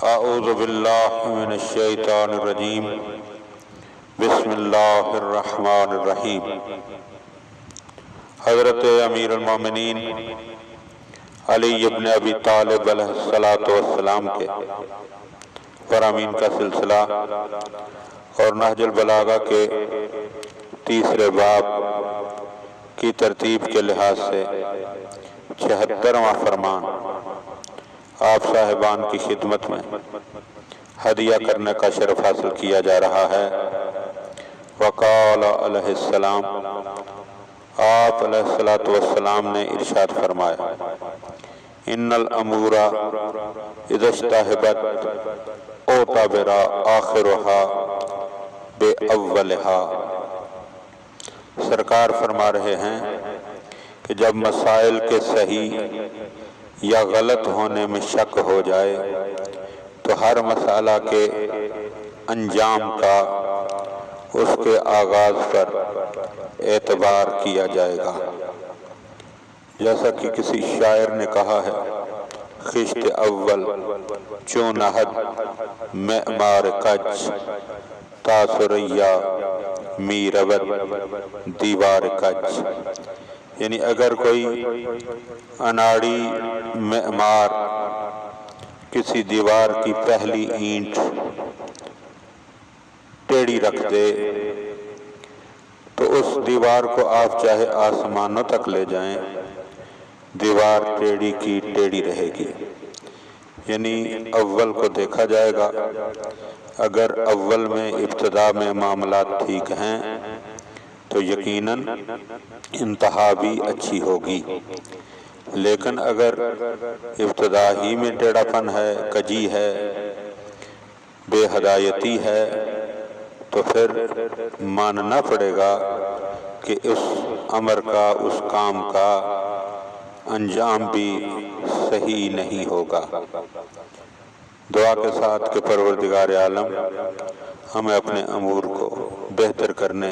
اعوذ باللہ من الشیطان الرجیم بسم اللہ الرحمن الرحیم۔ حضرت امیر المومنین علی ابن ابی طالب علیہ السلام کے فرامین کا سلسلہ اور نہج البلاغہ کے تیسرے باب کی ترتیب کے لحاظ سے 76واں فرمان آپ صاحبان کی خدمت میں ہدیہ کرنے کا شرف حاصل کیا جا رہا ہے۔ وقال علیہ السلام، آپ علیہ السلام نے ارشاد فرمایا، ان الامور اذا اشتہبت اعتبر آخرها باولها۔ سرکار فرما رہے ہیں کہ جب مسائل کے صحیح یا غلط ہونے میں شک ہو جائے تو ہر مسئلہ کے انجام کا اس کے آغاز پر اعتبار کیا جائے گا۔ جیسا کہ کسی شاعر نے کہا ہے، خشت اول چون نہد معمار کج تا ثریا می رود دیوار کج۔ یعنی اگر کوئی اناڑی معمار کسی دیوار کی پہلی اینٹ ٹیڑھی رکھ دے تو اس دیوار کو آپ چاہے آسمانوں تک لے جائیں، دیوار ٹیڑھی کی ٹیڑھی رہے گی۔ یعنی اول کو دیکھا جائے گا، اگر اول میں ابتدا میں معاملات ٹھیک ہیں تو یقیناً انتہا بھی اچھی ہوگی، لیکن اگر ابتدا ہی میں ٹیڑھا پن ہے، کجی ہے، بے ہدایتی ہے، تو پھر ماننا پڑے گا کہ اس امر کا، اس کام کا انجام بھی صحیح نہیں ہوگا۔ دعا کے ساتھ کہ پروردگار عالم ہمیں اپنے امور کو بہتر کرنے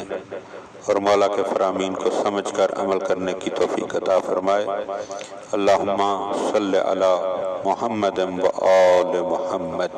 اور مولا کے فرامین کو سمجھ کر عمل کرنے کی توفیق عطا فرمائے۔ اللہم صلی علی محمد و آل محمد۔